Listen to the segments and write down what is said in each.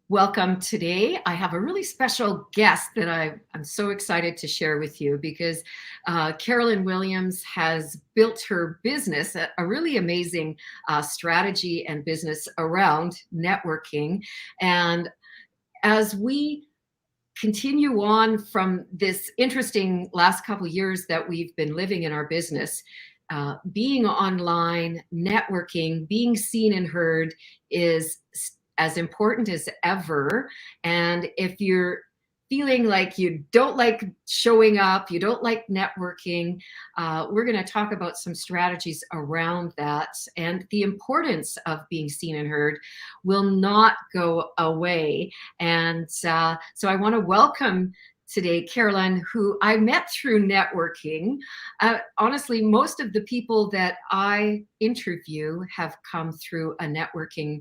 Welcome today. I have a really special guest that I'm so excited to share with you because Carolyn Williams has built her business, a really amazing strategy and business around networking. And as we continue on from this interesting last couple of years that we've been living in our business, being online, networking, being seen and heard is as important as ever. And if you're feeling like you don't like showing up, you don't like networking, we're going to talk about some strategies around that. And the importance of being seen and heard will not go away. And so I want to welcome today Carolyn, who I met through networking. Honestly, most of the people that I interview have come through a networking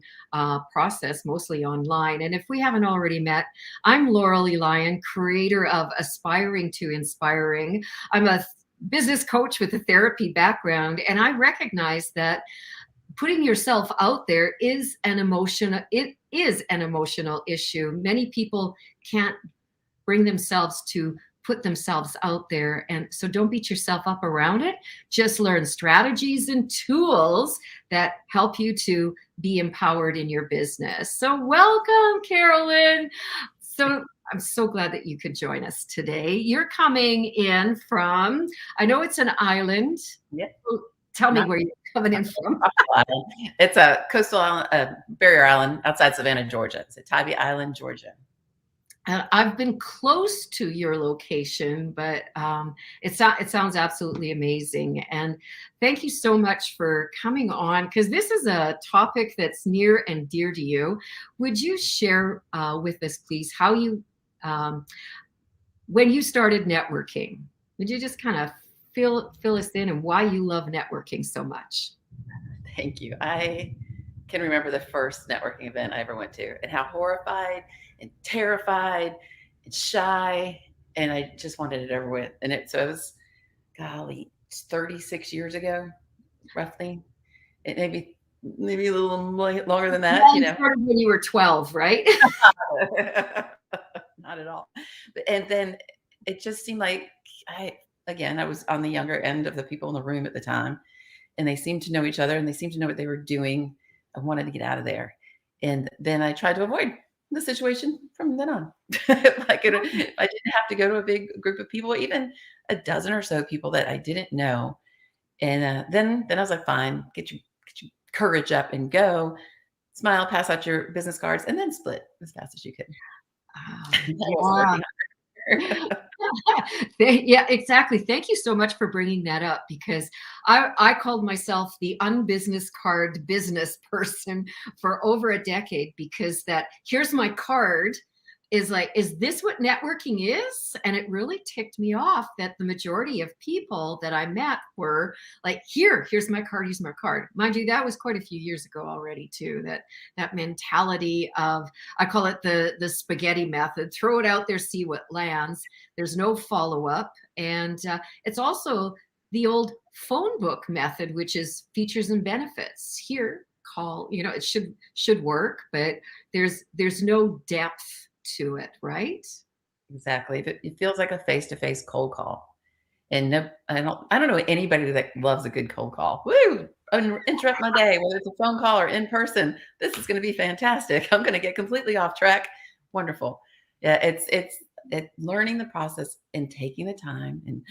process, mostly online. And if we haven't already met, I'm Laurel Lyon, creator of Aspiring to Inspiring. I'm a business coach with a therapy background, and I recognize that putting yourself out there is an emotional issue. Many people can't bring themselves to put themselves out there. And so don't beat yourself up around it. Just learn strategies and tools that help you to be empowered in your business. So welcome, Carolyn. So I'm so glad that you could join us today. You're coming in from, I know it's an island. Yeah. Tell me where you're coming in from. It's a coastal island, a barrier island outside Savannah, Georgia. It's at Tybee Island, Georgia. I've been close to your location, but it sounds absolutely amazing. And thank you so much for coming on, because this is a topic that's near and dear to you. Would you share with us, please, how you, when you started networking, would you just kind of fill us in and why you love networking so much? Thank you. I can remember the first networking event I ever went to and how horrified and terrified and shy, and I just wanted it over with. And it was, golly, 36 years ago, roughly. It maybe a little longer than that. Yeah, you started when you were 12, right? Not at all. And then it just seemed like I was on the younger end of the people in the room at the time, and they seemed to know each other and they seemed to know what they were doing. I wanted to get out of there. And then I tried to avoid the situation from then on. I didn't have to go to a big group of people, even a dozen or so people that I didn't know. And then I was like, fine, get your courage up and go. Smile, pass out your business cards, and then split as fast as you could. Yeah, exactly. Thank you so much for bringing that up, because I called myself the unbusiness card business person for over a decade, because that here's my card is like, is this what networking is? And it really ticked me off that the majority of people that I met were like, here's my card, use my card. Mind you, that was quite a few years ago already too, that mentality of, I call it the spaghetti method, throw it out there, see what lands. There's no follow-up. And it's also the old phone book method, which is features and benefits. Here, call, it should work, but there's no depth to it, right? Exactly. It feels like a face-to-face cold call. And I don't know anybody that loves a good cold call. Woo! Interrupt my day, whether it's a phone call or in person. This is going to be fantastic. I'm going to get completely off track. Wonderful. Yeah, it's learning the process and taking the time and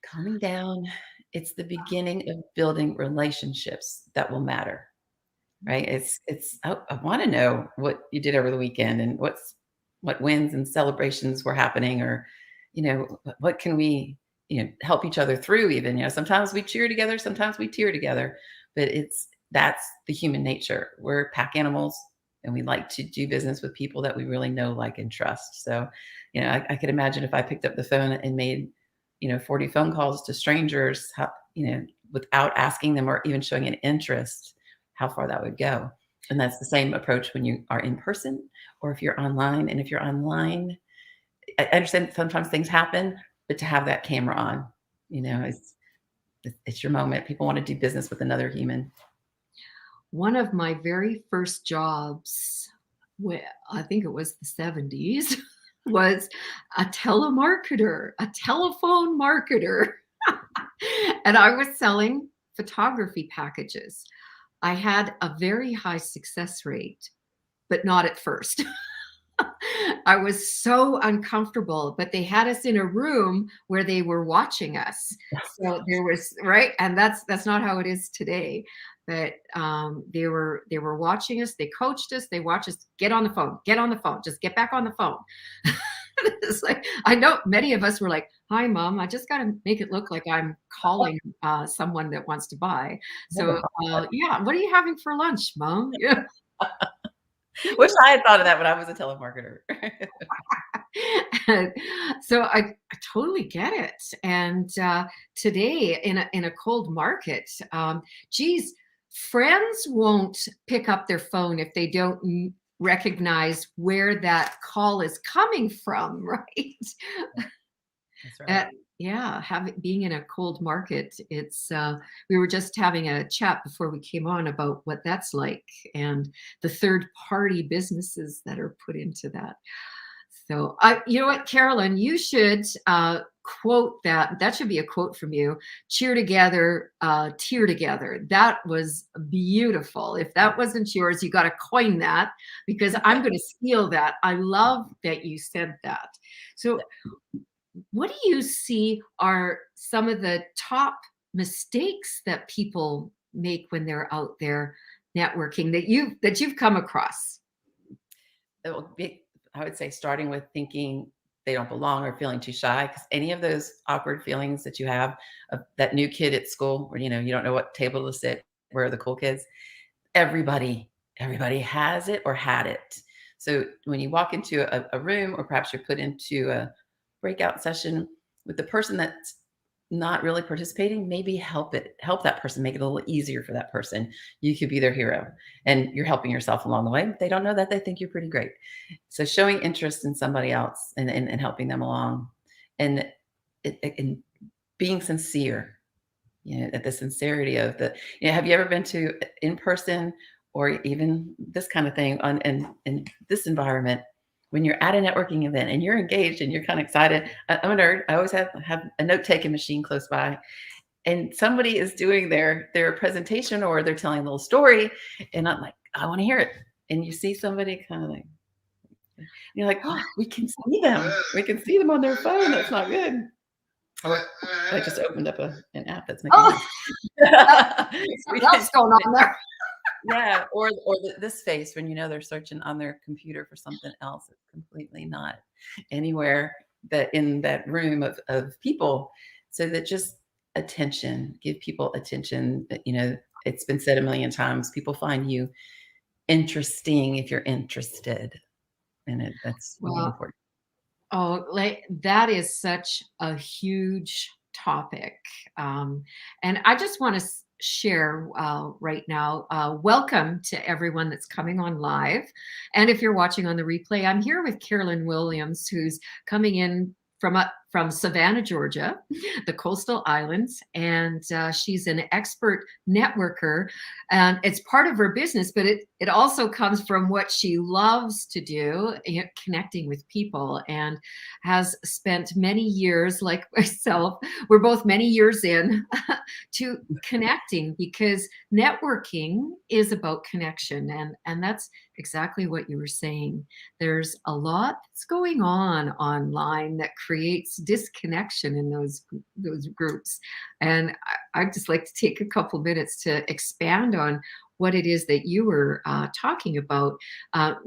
calming down. It's the beginning of building relationships that will matter. Right? I want to know what you did over the weekend and what wins and celebrations were happening, or what can we help each other through. Even sometimes we cheer together, sometimes we tear together, but that's the human nature. We're pack animals, and we like to do business with people that we really know, like, and trust. So I could imagine if I picked up the phone and made 40 phone calls to strangers, without asking them or even showing an interest, how far that would go. And that's the same approach when you are in person or if you're online. And if you're online, I understand sometimes things happen, but to have that camera on, it's your moment. People want to do business with another human. One of my very first jobs well, I think it was the 70s, was a telemarketer, a telephone marketer. And I was selling photography packages. I had a very high success rate, but not at first. I was so uncomfortable, but they had us in a room where they were watching us. So there was right, and that's not how it is today. But they were watching us. They coached us. They watched us get on the phone, get on the phone, just get back on the phone. It's like I know many of us were like, "Hi, mom. I just got to make it look like I'm calling someone that wants to buy." So yeah, what are you having for lunch, mom? Yeah. Wish I had thought of that when I was a telemarketer. And so I totally get it. And today in a cold market, geez, friends won't pick up their phone if they don't recognize where that call is coming from, right? That's Uh, right. yeah, being in a cold market, it's we were just having a chat before we came on about what that's like and the third party businesses that are put into that. So, you know what, Carolyn, you should quote that. That should be a quote from you. Cheer together, tear together. That was beautiful. If that wasn't yours, you got to coin that because I'm going to steal that. I love that you said that. So, what do you see are some of the top mistakes that people make when they're out there networking that you've come across? It will be, I would say, starting with thinking they don't belong or feeling too shy, because any of those awkward feelings that you have of that new kid at school where, you don't know what table to sit, where are the cool kids? Everybody has it or had it. So when you walk into a room, or perhaps you're put into a breakout session with the person that's not really participating, maybe help that person, make it a little easier for that person. You could be their hero, and you're helping yourself along the way. They don't know that, they think you're pretty great. So showing interest in somebody else, and helping them along, and and being sincere, at the sincerity of have you ever been to in person, or even this kind of thing in this environment, when you're at a networking event and you're engaged and you're kind of excited? I'm a nerd. I always have a note-taking machine close by, and somebody is doing their presentation, or they're telling a little story, and I'm like, I want to hear it. And you see somebody kind of like, you're like, oh, we can see them. We can see them on their phone. That's not good. Or I just opened up an app that's making Oh, noise. We something can, else going on there. yeah, this face when they're searching on their computer for something else. It's completely not anywhere that in that room of people. So that just attention, give people attention. It's been said a million times. People find you interesting if you're interested, and that's really Well, important. oh, like that is such a huge topic. And I just want to share right now. Welcome to everyone that's coming on live. And if you're watching on the replay, I'm here with Carolyn Williams, who's coming in from Savannah, Georgia, the coastal islands, and she's an expert networker. And it's part of her business, but it also comes from what she loves to do, connecting with people, and has spent many years, like myself, we're both many years in, to connecting, because networking is about connection, and that's exactly what you were saying. There's a lot that's going on online that creates disconnection in those groups, and I'd just like to take a couple minutes to expand on what it is that you were talking about,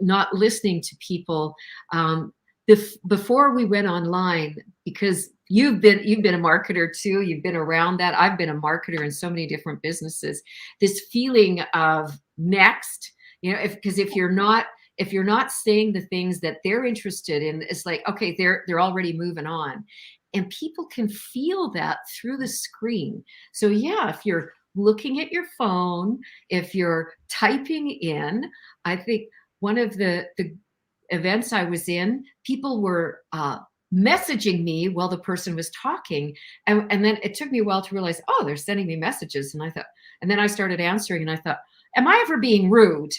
not listening to people. Before we went online, because you've been a marketer too, you've been around that. I've been a marketer in so many different businesses. This feeling of next, because if you're not saying the things that they're interested in, it's like, okay, they're already moving on, and people can feel that through the screen. So yeah, if you're looking at your phone, if you're typing in, I think one of the events I was in, people were messaging me while the person was talking. And then it took me a while to realize, oh, they're sending me messages. And then I started answering, and I thought, am I ever being rude?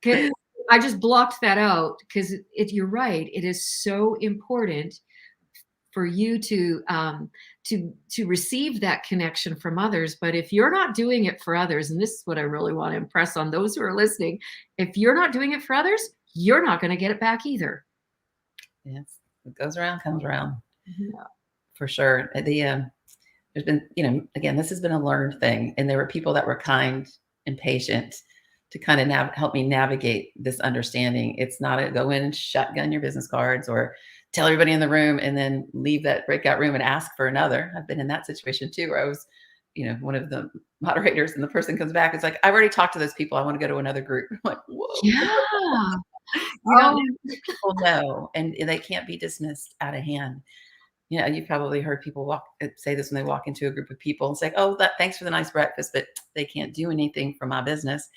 'Kay, I just blocked that out because you're right. It is so important for you to receive that connection from others. But if you're not doing it for others, and this is what I really want to impress on those who are listening, if you're not doing it for others, you're not going to get it back either. Yes, what goes around comes around, Yeah. for sure. There's been, again, this has been a learned thing, and there were people that were kind and patient to kind of help me navigate this understanding. It's not a go in and shotgun your business cards or tell everybody in the room and then leave that breakout room and ask for another. I've been in that situation too, where I was, one of the moderators, and the person comes back. It's like, I've already talked to those people. I want to go to another group. I'm like, whoa, Yeah. you don't Oh, people know, and they can't be dismissed out of hand. You've probably heard people say this when they walk into a group of people and say, "Oh, thanks for the nice breakfast, but they can't do anything for my business."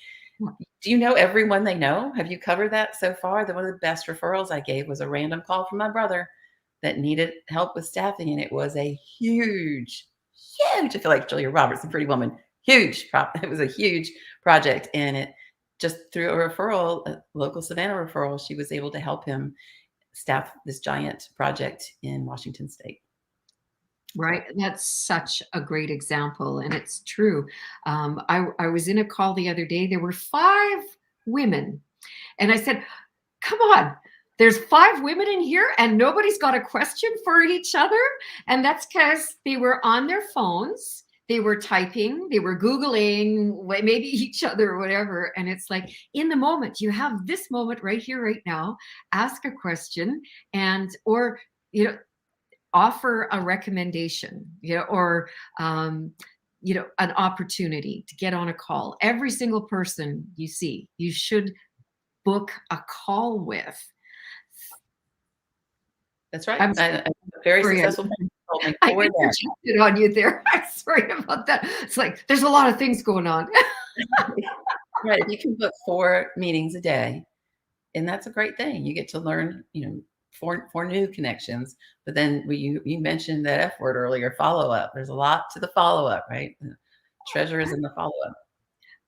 Do you know everyone they know? Have you covered that so far? One of the best referrals I gave was a random call from my brother that needed help with staffing, and it was a huge, huge. I feel like Julia Roberts, a Pretty Woman. Huge. It was a huge project, and it just through a referral, a local Savannah referral, she was able to help him staff this giant project in Washington State. right. That's such a great example. And it's true. I was in a call the other day. There were 5 women. And I said, come on, there's 5 women in here and nobody's got a question for each other. And that's because they were on their phones. They were typing, they were Googling maybe each other or whatever. And it's like, in the moment, you have this moment right here, right now, ask a question or, offer a recommendation, or, an opportunity to get on a call. Every single person you see, you should book a call with. That's right. I'm A very sorry, successful person told me I for that. interjected on you there. I'm sorry about that. It's like there's a lot of things going on. Right. You can book 4 meetings a day, and that's a great thing. You get to learn, 4 new connections. But then you mentioned that F word earlier, follow up. There's a lot to the follow up, right? The treasure is in the follow up.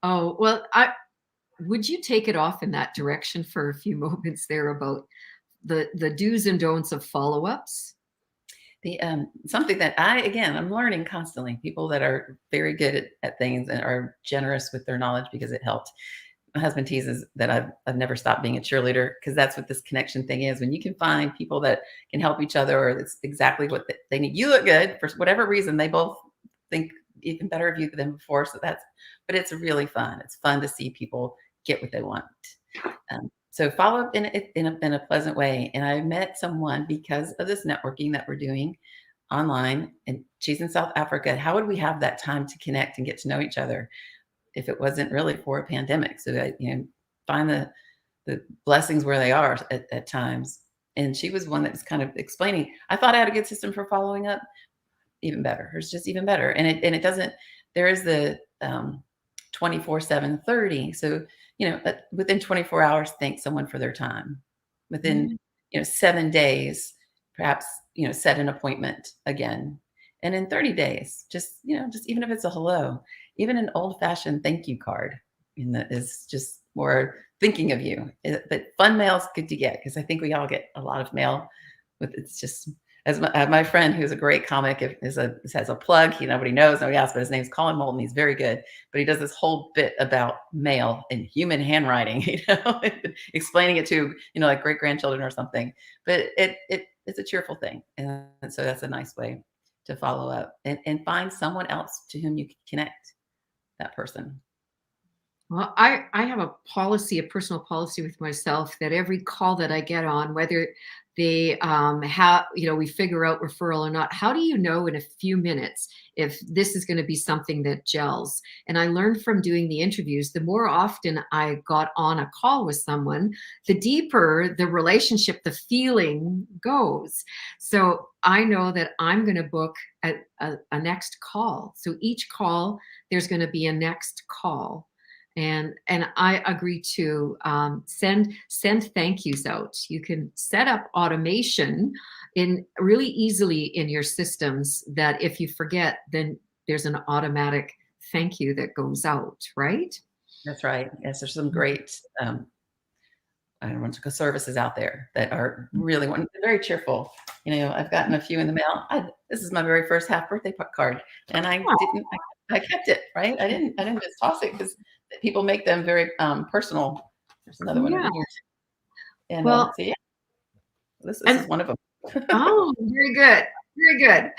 Oh, well, would you take it off in that direction for a few moments there about the do's and don'ts of follow-ups? The something that I'm learning constantly. People that are very good at things and are generous with their knowledge because it helped. My husband teases that I've never stopped being a cheerleader, because that's what this connection thing is. When you can find people that can help each other, or it's exactly what they need. You look good for whatever reason. They both think even better of you than before. But it's really fun. It's fun to see people get what they want. So follow up in a pleasant way. And I met someone because of this networking that we're doing online, and she's in South Africa. How would we have that time to connect and get to know each other if it wasn't really for a pandemic? So that, find the blessings where they are at times. And she was one that was kind of explaining, I thought I had a good system for following up. Even better. Hers just even better. And it doesn't, there is the 24/7/30. So, within 24 hours, thank someone for their time. Within, Mhm. 7 days, perhaps, set an appointment again. And in 30 days, just even if it's a hello, even an old fashioned thank you card is just more thinking of you. But fun mail is good to get, because I think we all get a lot of mail it's just, as my friend, who's a great comic, has a plug. Nobody knows, nobody else, but his name's Colin Moulton. He's very good, but he does this whole bit about mail and human handwriting, explaining it to, like great grandchildren or something. But it's a cheerful thing, and so that's a nice way to follow up and find someone else to whom you can connect that person. Well, I have a policy, a personal policy with myself, that every call that I get on, whether they have, we figure out referral or not, how do you know in a few minutes if this is going to be something that gels? And I learned from doing the interviews, the more often I got on a call with someone, the deeper the relationship, the feeling goes. So I know that I'm going to book a next call. So each call, there's going to be a next call. And I agree to send thank yous out. You can set up automation in really easily in your systems, that if you forget, then there's an automatic thank you that goes out, right? That's right. Yes, there's some great I don't want to go services out there that are really very cheerful. I've gotten a few in the mail. This is my very first half birthday card, and I kept it, right? I didn't just toss it because people make them very personal. There's another one over Yeah. here, and Well, so yeah, this is and one of them. oh, very good. Very good.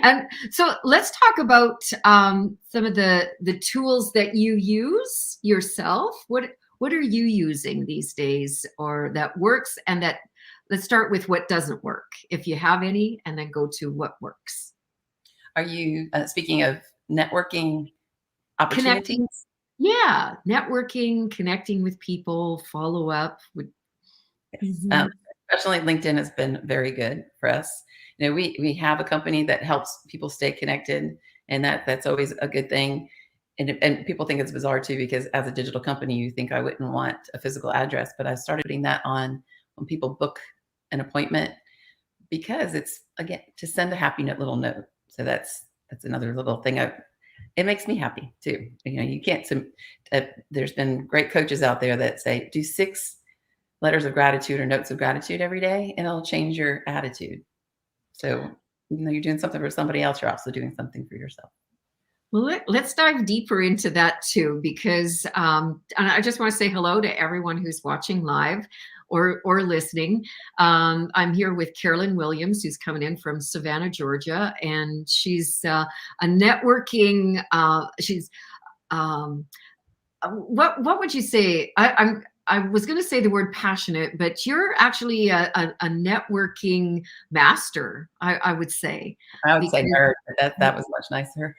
And so let's talk about some of the tools that you use yourself. What are you using these days, or that works, and that let's start with what doesn't work, if you have any, and then go to what works. Are you speaking of networking opportunities? Connecting, yeah, networking, connecting with people, follow up. Yes. Mhm. Especially LinkedIn has been very good for us. We have a company that helps people stay connected, and that's always a good thing. And people think it's bizarre too, because as a digital company, you think I wouldn't want a physical address, but I started putting that on when people book an appointment because it's, again, to send a happy little note. So that's another little thing. It makes me happy too. You can't. There's been great coaches out there that say do 6 letters of gratitude or notes of gratitude every day, and it'll change your attitude. So, even though you're doing something for somebody else, you're also doing something for yourself. Well, let's dive deeper into that too, because and I just want to say hello to everyone who's watching live or listening. I'm here with Carolyn Williams, who's coming in from Savannah, Georgia, and she's a networking. She's um, what would you say? I was going to say the word passionate, but you're actually a networking master. I would say I would say because. nerd, but that was much nicer.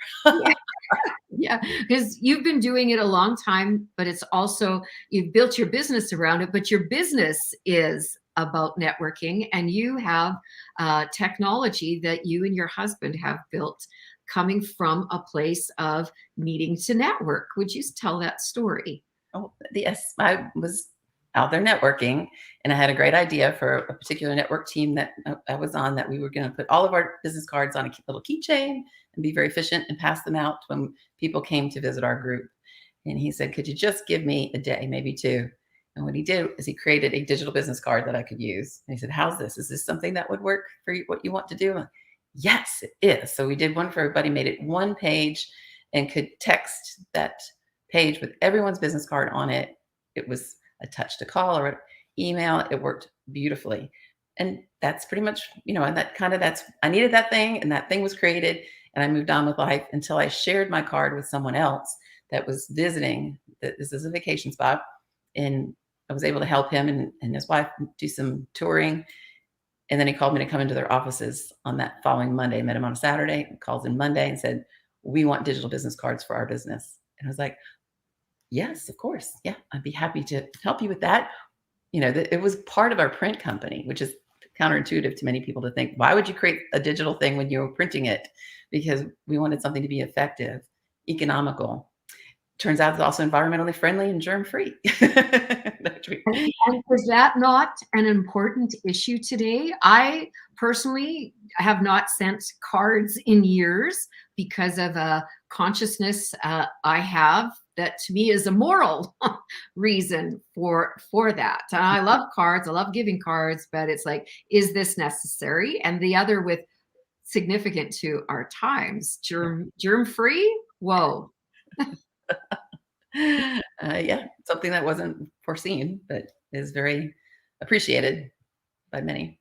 Yeah, because you've been doing it a long time, but it's also you've built your business around it, but your business is about networking, and you have technology that you and your husband have built coming from a place of needing to network. Would you tell that story? Oh, yes, I was out there networking, and I had a great idea for a particular network team that I was on, that we were going to put all of our business cards on a little keychain and be very efficient and pass them out when people came to visit our group. And he said, "Could you just give me a day, maybe 2?" And what he did is he created a digital business card that I could use. And he said, "How's this? Is this something that would work for you, what you want to do?" I'm like, yes, it is. So we did one for everybody, made it one page, and could text that page with everyone's business card on it. It was a touch to call or an email. It worked beautifully. And that's pretty much, and I needed that thing, and that thing was created, and I moved on with life until I shared my card with someone else that was visiting. This is a vacation spot, and I was able to help him and his wife do some touring. And then he called me to come into their offices on that following Monday. I met him on a Saturday, calls in Monday and said, "We want digital business cards for our business." And I was like, "Yes, of course. Yeah, I'd be happy to help you with that." It was part of our print company, which is counterintuitive to many people to think, why would you create a digital thing when you're printing it? Because we wanted something to be effective, economical. Turns out it's also environmentally friendly and germ-free. And is that not an important issue today? I personally have not sent cards in years because of a consciousness I have that to me is a moral reason for that. And I love cards, I love giving cards, but it's like, is this necessary? And the other with significant to our times, germ free. Whoa. Yeah, something that wasn't foreseen, but is very appreciated by many.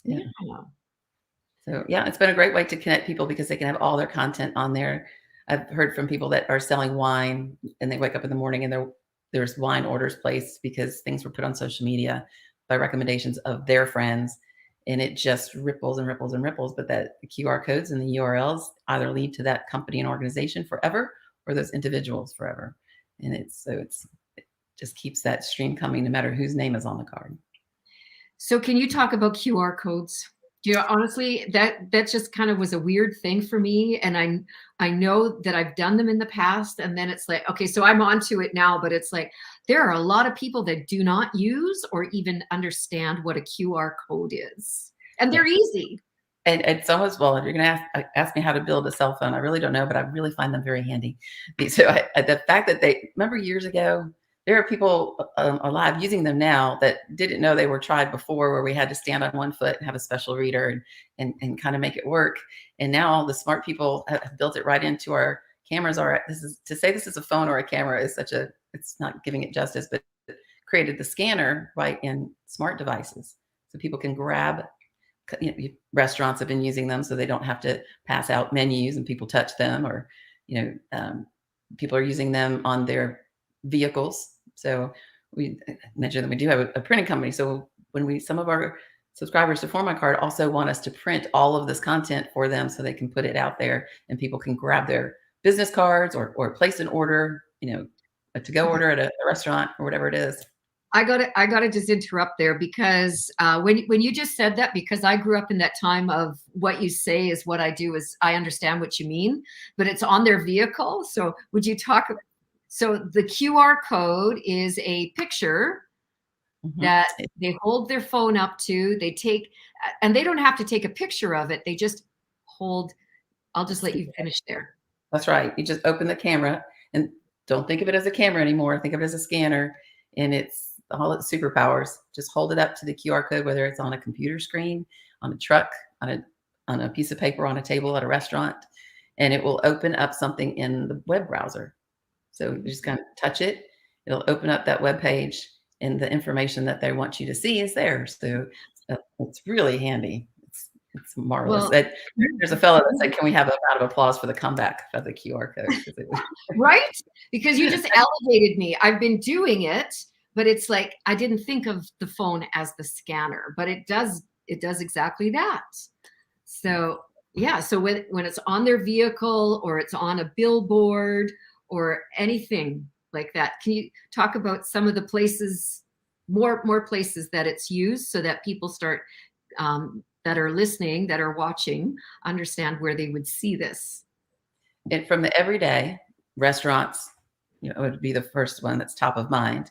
Yeah. Yeah. So yeah, it's been a great way to connect people because they can have all their content on there. I've heard from people that are selling wine, and they wake up in the morning and there's wine orders placed because things were put on social media by recommendations of their friends. And it just ripples and ripples and ripples. But that the QR codes and the URLs either lead to that company and organization forever, or those individuals forever. And it just keeps that stream coming no matter whose name is on the card. So can you talk about QR codes? Honestly, that just kind of was a weird thing for me. And I know that I've done them in the past, and then it's like, okay, so I'm onto it now, but it's like there are a lot of people that do not use or even understand what a QR code is. And they're easy. And it's almost, well, if you're going to ask me how to build a cell phone, I really don't know, but I really find them very handy. So the fact that remember years ago, there are people alive using them now that didn't know they were tried before, where we had to stand on one foot and have a special reader and kind of make it work. And now all the smart people have built it right into our cameras. Are this is to say this is a phone or a camera is such a it's not giving it justice, but created the scanner right in smart devices, so people can grab. Restaurants have been using them so they don't have to pass out menus and people touch them, or people are using them on their vehicles. So we mentioned that we do have a printing company. So when some of our subscribers to For My Card also want us to print all of this content for them so they can put it out there and people can grab their business cards or place an order, a to-go order at a restaurant or whatever it is. I gotta just interrupt there because when you just said that, because I grew up in that time of what you say is what I do, is I understand what you mean, but it's on their vehicle. So would you talk? So the QR code is a picture Mhm. that they hold their phone up to. They take, and they don't have to take a picture of it. They just hold. I'll just let you finish there. That's right. You just open the camera and don't think of it as a camera anymore. Think of it as a scanner, and it's all its superpowers. Just hold it up to the QR code, whether it's on a computer screen, on a truck, on a piece of paper, on a table at a restaurant, and it will open up something in the web browser. So you just kind of touch it. It'll open up that web page, and the information that they want you to see is there. So it's really handy. It's marvelous. Well, There's a fellow that said, "Can we have a round of applause for the comeback of the QR code?" 'Cause it was right? Because you just elevated me. I've been doing it, but it's like I didn't think of the phone as the scanner, but it does exactly that. So yeah, so when it's on their vehicle or it's on a billboard or anything like that, can you talk about some of the places, more places that it's used so that people start that are listening, that are watching, understand where they would see this? and from the everyday restaurants, would be the first one that's top of mind,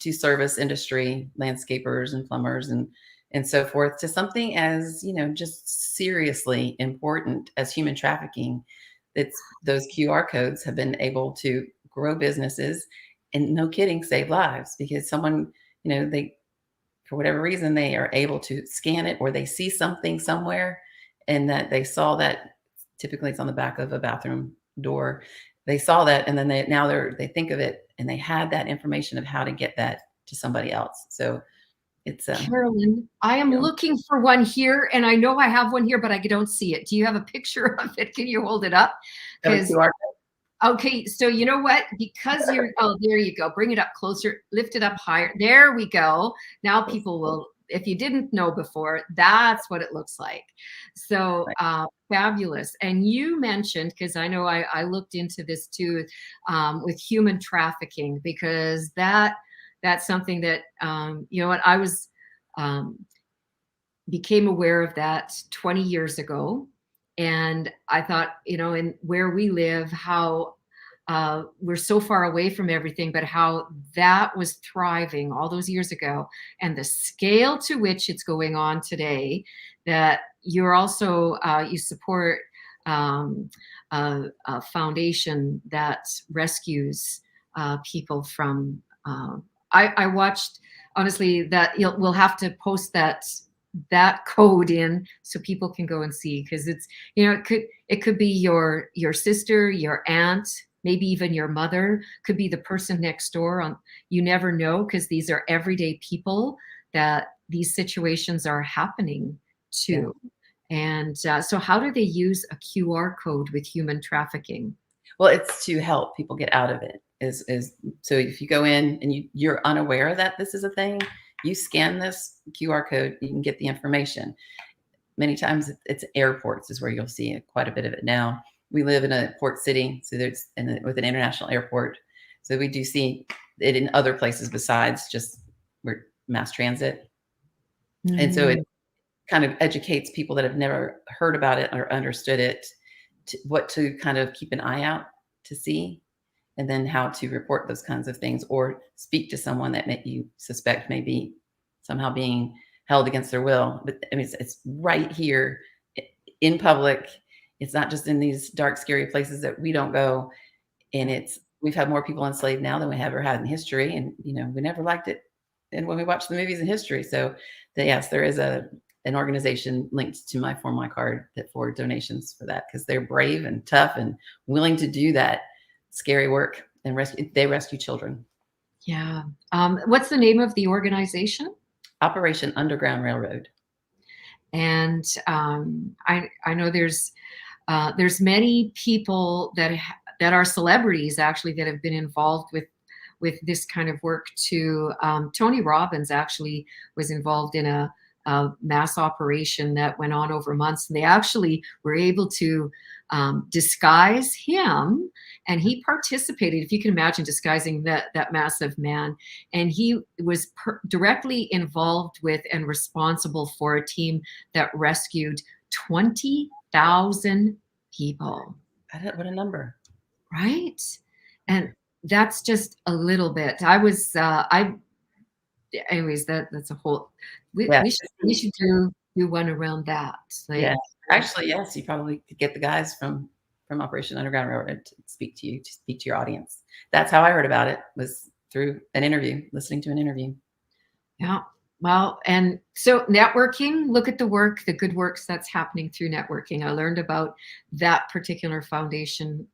to service industry, landscapers and plumbers and so forth, to something as, just seriously important as human trafficking. It's those QR codes have been able to grow businesses and no kidding, save lives because someone, they for whatever reason, they are able to scan it or they see something somewhere and that they saw that typically it's on the back of a bathroom door. They saw that and then they think of it and they had that information of how to get that to somebody else. So it's Carolyn, I am you know, looking for one here, and I know I have one here, but I don't see it. Do you have a picture of it? Can you hold it up? have a Because QR okay, so you know what? Because you're, oh, there you go. Bring it up closer, lift it up higher. There we go. Now code. people will, if you didn't know before, that's what it looks like. So Right. fabulous. And you mentioned, because I know I looked into this too, with human trafficking, because that's something that, you know what, I was, um, became aware of that 20 years ago. And I thought, in where we live, how we're so far away from everything, but how that was thriving all those years ago, and the scale to which it's going on today. That you're also you support a foundation that rescues people from. I watched, honestly, that we'll have to post that code in so people can go and see, because it's, it could be your sister, your aunt, maybe even your mother, could be the person next door. On, you never know, because these are everyday people that these situations are happening Yeah. to. And so how do they use a QR code with human trafficking? Well, it's to help people get out of it. Is so if you go in and you're unaware that this is a thing, you scan this QR code, you can get the information. Many times it's airports is where you'll see it, quite a bit of it now. We live in a port city, so with an international airport. So we do see it in other places besides just where mass transit. And so it Mm. kind of educates people that have never heard about it or understood it, what to kind of keep an eye out to see, and then how to report those kinds of things or speak to someone that you suspect may be somehow being held against their will. But I mean, it's right here in public. It's not just in these dark, scary places that we don't go. And it's we've had more people enslaved now than we ever had in history, and we never liked it. And when we watch the movies in history, so yes, there is an organization linked to my For My card that for donations for that because they're brave and tough and willing to do that scary work and rescue children. Yeah. What's the name of the organization? Operation Underground Railroad. And I know there's many people that are celebrities actually that have been involved with this kind of work too. Tony Robbins actually was involved in a mass operation that went on over months, and they actually were able to disguise him, and he participated. If you can imagine disguising that massive man, and he was directly involved with and responsible for a team that rescued 20,000 people. What a number. Right? And that's just a little bit. Anyways, that's a whole, Yeah. we should do one around that. Like, Yeah. Actually, yes, you probably could get the guys from Operation Underground Railroad to speak to your audience. That's how I heard about it, was through an interview, listening to an interview. yeah. Well, and so networking, look at the good works that's happening through networking. I learned about that particular foundation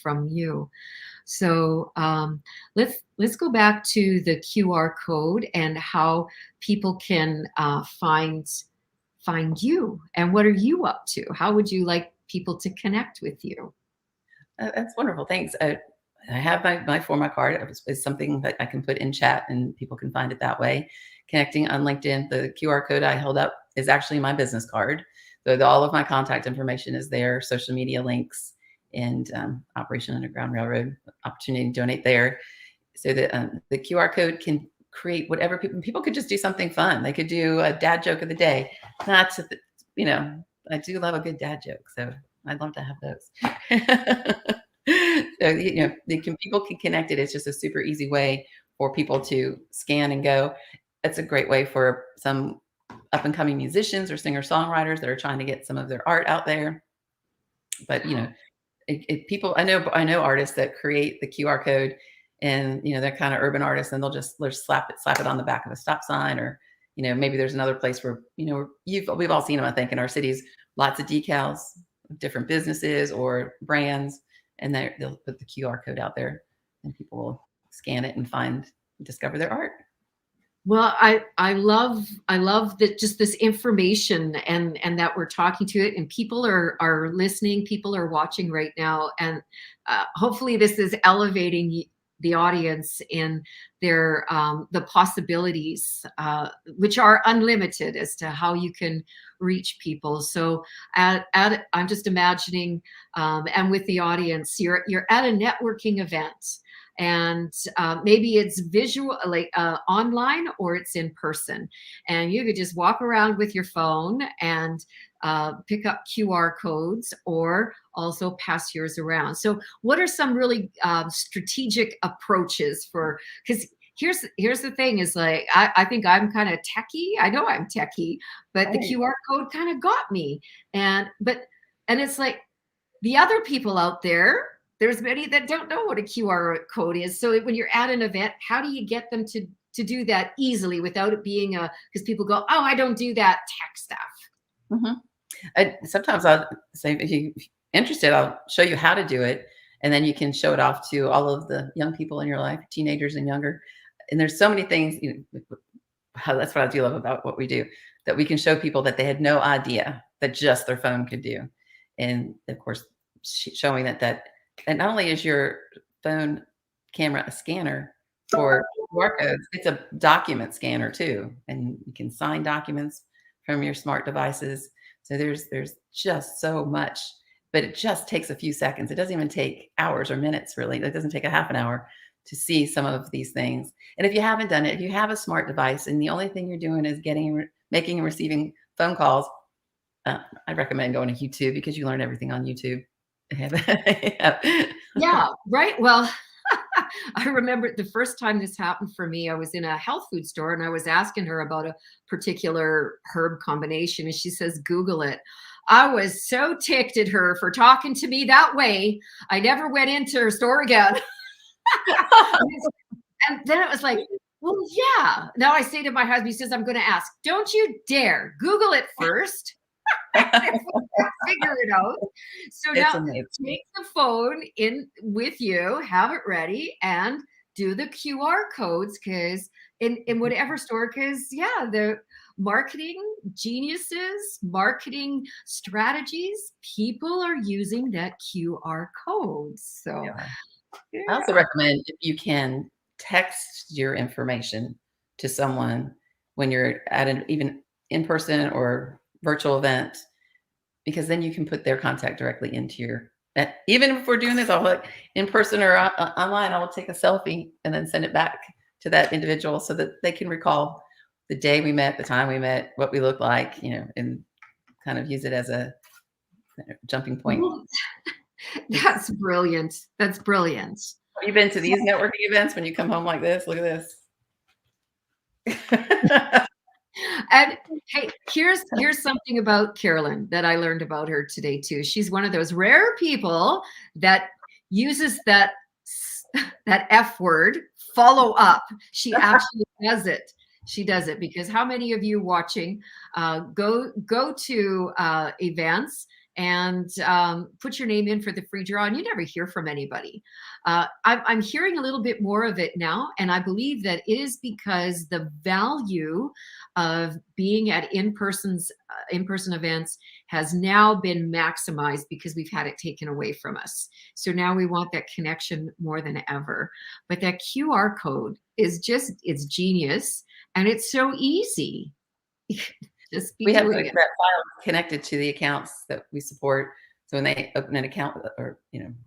from you. So let's go back to the QR code and how people can find you, and what are you up to? How would you like people to connect with you? That's wonderful. Thanks. I have my For My card. It's something that I can put in chat and people can find it that way. Connecting on LinkedIn, the QR code I held up is actually my business card. So all of my contact information is there, social media links, and Operation Underground Railroad, opportunity to donate there. So that the QR code can create whatever people could just do something fun. They could do a dad joke of the day. Not to, I do love a good dad joke, so I'd love to have those. So people can connect it. It's just a super easy way for people to scan and go. It's a great way for some up and coming musicians or singer songwriters that are trying to get some of their art out there. But people, I know artists that create the QR code, and they're kind of urban artists, and they'll slap it on the back of a stop sign, or maybe there's another place where we've all seen them, I think, in our cities, lots of decals, different businesses or brands, and they'll put the QR code out there, and people will scan it and discover their art. Well, I love that, just this information, and that we're talking to it, and people are listening, people are watching right now, and hopefully this is elevating the audience in their the possibilities, which are unlimited as to how you can reach people. So I'm just imagining, and with the audience, you're at a networking event. And maybe it's visual, like online, or it's in person, and you could just walk around with your phone and pick up QR codes, or also pass yours around. So what are some really strategic approaches because here's the thing is, like, I think I'm kind of techie. I know I'm techie, but the QR code kind of got me. And it's like, the other people out there's many that don't know what a QR code is. So when you're at an event, how do you get them to do that easily without it being because people go, oh, I don't do that tech stuff. Mm-hmm. Sometimes I'll say, if you're interested, I'll show you how to do it. And then you can show it off to all of the young people in your life, teenagers and younger. And there's so many things, that's what I do love about what we do, that we can show people that they had no idea that just their phone could do. And of course, showing that and not only is your phone camera a scanner for QR codes, it's a document scanner too. And you can sign documents from your smart devices. So there's just so much, but it just takes a few seconds. It doesn't even take hours or minutes, really. It doesn't take a half an hour to see some of these things. And if you haven't done it, if you have a smart device and the only thing you're doing is making and receiving phone calls, I recommend going to YouTube, because you learn everything on YouTube. Yeah, right. Well, I remember the first time this happened for me, I was in a health food store, and I was asking her about a particular herb combination, and she says, Google it. I was so ticked at her for talking to me that way. I never went into her store again. And then it was like, well, yeah. Now I say to my husband, he says, I'm going to ask, don't you dare Google it first. If we can't figure it out. So It's now amazing. take the phone in with you, have it ready, and do the QR codes because in whatever store, because yeah, the marketing geniuses, marketing strategies, people are using that QR code. So Yeah. I also yeah. recommend if you can text your information to someone when you're at an even in-person or virtual event, because then you can put their contact directly into your even if we're doing this all like in person or online, I will take a selfie and then send it back to that individual so that they can recall the day we met, the time we met, what we look like, and kind of use it as a jumping point. Well, It's that's brilliant. That's brilliant. Have you been to So these networking events when you come home like this? Look at this. and hey, here's something about Carolyn that I learned about her today too. She's one of those rare people that uses that F word, follow up. She actually does it. She does it because how many of you watching go to events and put your name in for the free draw and you never hear from anybody. I'm hearing a little bit more of it now, and I believe that it is because the value of being at in-person events has now been maximized because we've had it taken away from us. So now we want that connection more than ever. But that QR code is it's genius and it's so easy. Just be We have doing that it. file connected to the accounts that we support. So when they open an account or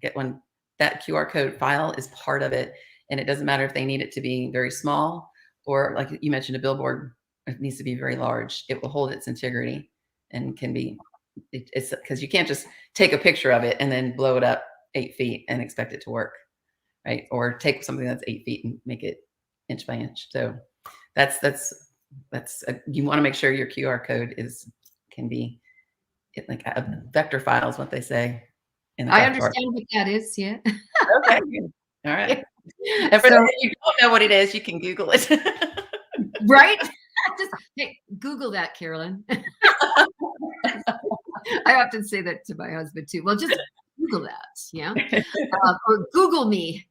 get one, that QR code file is part of it. And it doesn't matter if they need it to be very small or like you mentioned, a billboard, it needs to be very large. It will hold its integrity and can be, it's because you can't just take a picture of it and then blow it up 8 feet and expect it to work, right? Or take something that's 8 feet and make it inch by inch. So that's you want to make sure your QR code can be like a vector file is what they say in the I graphic art. understand what that is. Yeah. Okay, good. All right. And for those So of you who don't know what it is, you can Google it. right? Just hey, Google that, Carolyn. I often say that to my husband too. Well, just Google that, yeah, or Google me.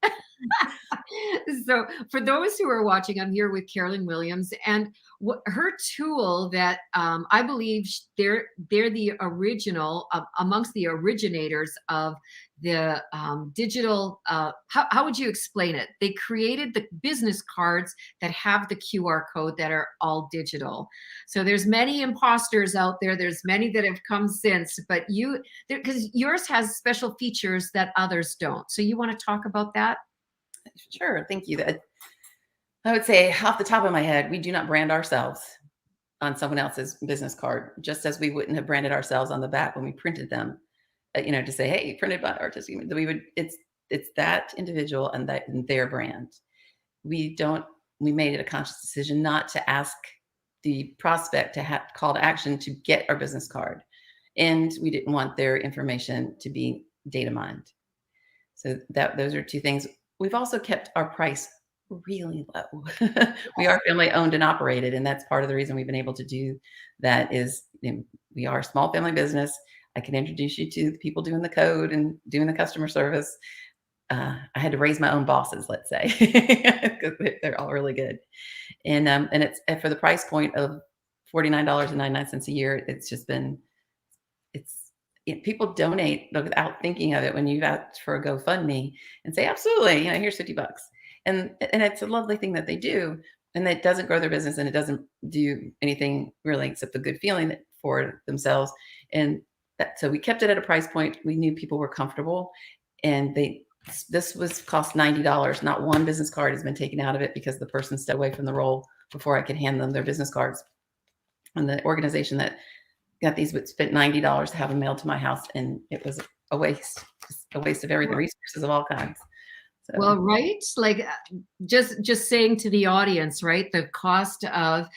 So, for those who are watching, I'm here with Carolyn Williams, and her tool that I believe they're the original amongst the originators of the digital. How would you explain it? They created the business cards that have the QR code that are all digital. So there's many imposters out there. There's many that have come since, but because yours has special features that others don't. So you want to talk about that? Sure. Thank you. I would say off the top of my head, we do not brand ourselves on someone else's business card, just as we wouldn't have branded ourselves on the back when we printed them, to say, hey, printed by artists. It's that individual and their brand. We made it a conscious decision not to ask the prospect to have call to action to get our business card. And we didn't want their information to be data mined. So those are two things. We've also kept our price really low. We are family owned and operated, and that's part of the reason we've been able to do that is we are a small family business. I can introduce you to the people doing the code and doing the customer service. I had to raise my own bosses, let's say, because they're all really good. And it's for the price point of $49.99 a year. It's just been people donate without thinking of it when you've asked for a GoFundMe and say, absolutely, here's $50. And it's a lovely thing that they do. And that doesn't grow their business and it doesn't do anything really except a good feeling for themselves. And so we kept it at a price point. We knew people were comfortable and this was cost $90. Not one business card has been taken out of it because the person stepped away from the roll before I could hand them their business cards. And the organization that got these would spent $90 to have them mailed to my house, and it was a waste of everything, resources of all kinds. So. Well, right, like just saying to the audience, right, the cost of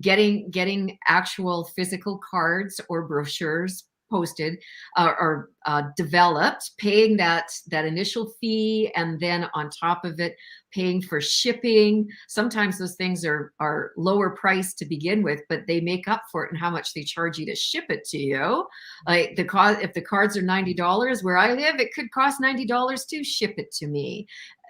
getting actual physical cards or brochures posted or developed, paying that initial fee, and then on top of it, paying for shipping. Sometimes those things are lower priced to begin with, but they make up for it in how much they charge you to ship it to you. Like the cost, if the cards are $90 where I live, it could cost $90 to ship it to me.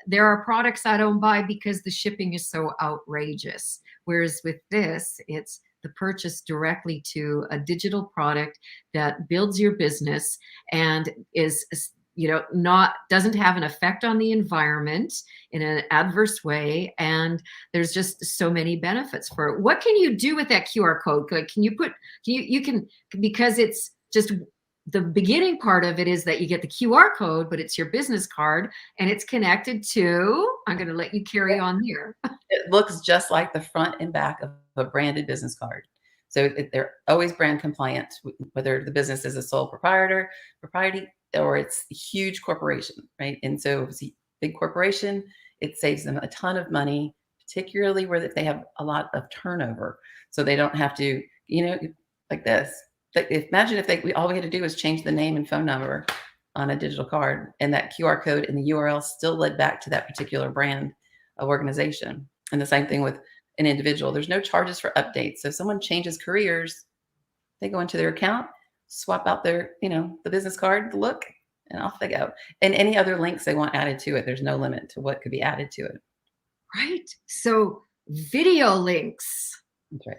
There are products I don't buy because the shipping is so outrageous. Whereas with this, it's the purchase directly to a digital product that builds your business and is, not, doesn't have an effect on the environment in an adverse way. And there's just so many benefits for it. What can you do with that QR code? Like, can you put, you can, because it's just, the beginning part of it is that you get the QR code, but it's your business card and it's connected to, I'm going to let you carry on here. It looks just like the front and back of a branded business card. So they're always brand compliant, whether the business is a sole propriety, or it's a huge corporation, right? And so if it's a big corporation, it saves them a ton of money, particularly where if they have a lot of turnover. So they don't have to, like this. Imagine if all we had to do was change the name and phone number on a digital card, and that QR code and the URL still led back to that particular brand organization. And the same thing with an individual. There's no charges for updates. So if someone changes careers, they go into their account, swap out their, the business card, the look, and off they go. And any other links they want added to it, there's no limit to what could be added to it. Right. So video links. That's right.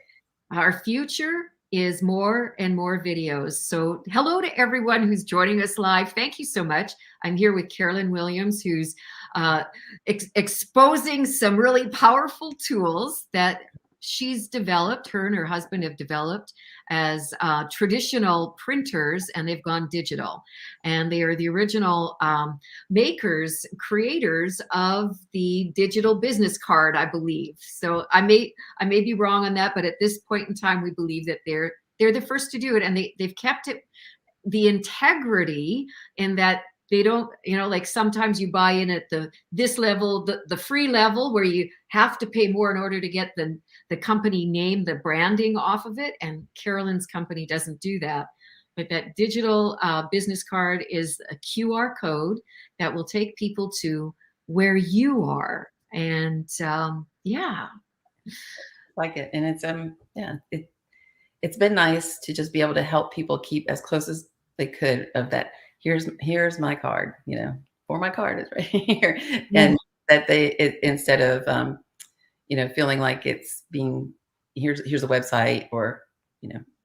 Our future is more and more videos. So hello to everyone who's joining us live. Thank you so much. I'm here with Carolyn Williams, who's exposing some really powerful tools that she's developed, her and her husband have developed as traditional printers, and they've gone digital. And they are the original creators of the digital business card, I believe. So I may be wrong on that, but at this point in time, we believe that they're the first to do it, and they've kept it, the integrity in that they don't, like sometimes you buy in at this level, the free level, where you have to pay more in order to get the company name, the branding off of it. And Carolyn's company doesn't do that. But that digital business card is a QR code that will take people to where you are. And yeah. Like it. And it's, it's been nice to just be able to help people keep as close as they could of that. Here's my card, for my card is right here. Yeah. And that instead of, feeling like it's being, here's a website, or,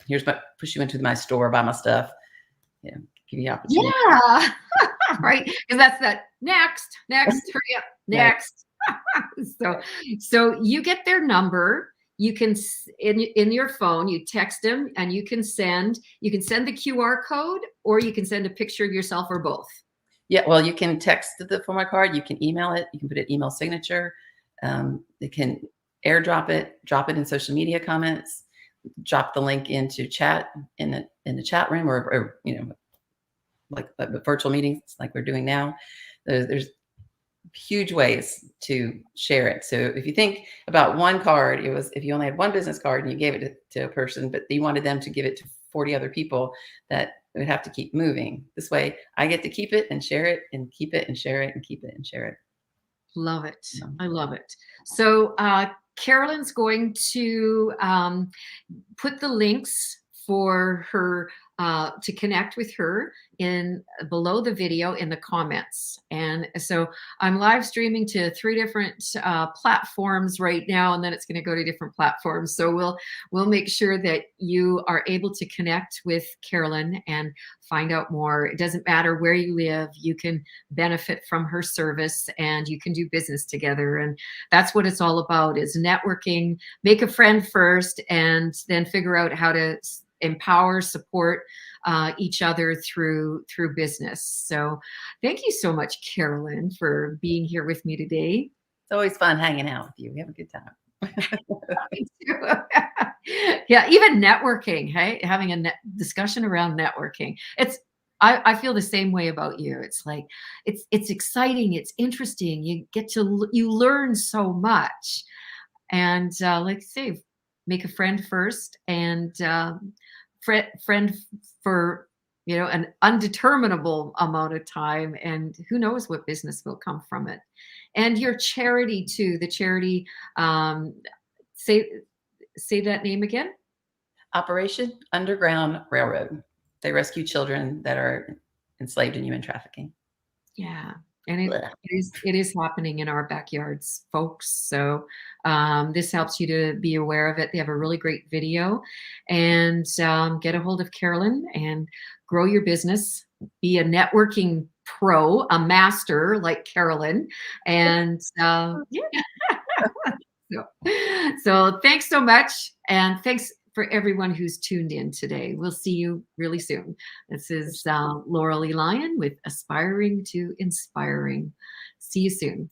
here's push you into my store, buy my stuff, give you opportunity. Yeah. Right. Because that's that next, hurry up, next. Right. So you get their number. You can, in your phone, you text them, and you can send the QR code, or you can send a picture of yourself, or both. Yeah. Well, you can text for my card. You can email it. You can put an email signature. They can airdrop it, drop it in social media comments, drop the link into chat in the chat room, or like virtual meetings like we're doing now. There's huge ways to share it. So if you think about one card, it was if you only had one business card and you gave it to a person, but you wanted them to give it to 40 other people, that would have to keep moving. This way, I get to keep it and share it, and keep it and share it, and keep it and share it. Love it. I love it. So Carolyn's going to put the links for her to connect with her in below the video in the comments. And so I'm live streaming to 3 different platforms right now, and then it's going to go to different platforms. So we'll make sure that you are able to connect with Carolyn and find out more. It doesn't matter where you live, you can benefit from her service, and you can do business together. And that's what it's all about, is networking. Make a friend first, and then figure out how to empower, support each other through business. So thank you so much, Carolyn, for being here with me today. It's always fun hanging out with you. We have a good time. Yeah, even networking, hey, having a discussion around networking. I feel the same way about you. It's like, it's exciting. It's interesting. You learn so much. And like I say, make a friend first, and friend for an undeterminable amount of time, and who knows what business will come from it. And your charity too, the charity, um, say say that name again. Operation Underground Railroad. They rescue children that are enslaved in human trafficking. Yeah, and it Blech. it is it is happening in our backyards, folks. So this helps you to be aware of it. They have a really great video, and get a hold of Carolyn and grow your business. Be a networking pro, a master like Carolyn, and yeah. So, so thanks so much, and thanks for everyone who's tuned in today. We'll see you really soon. This is Laurel E. Lyon with Aspiring to Inspiring. See you soon.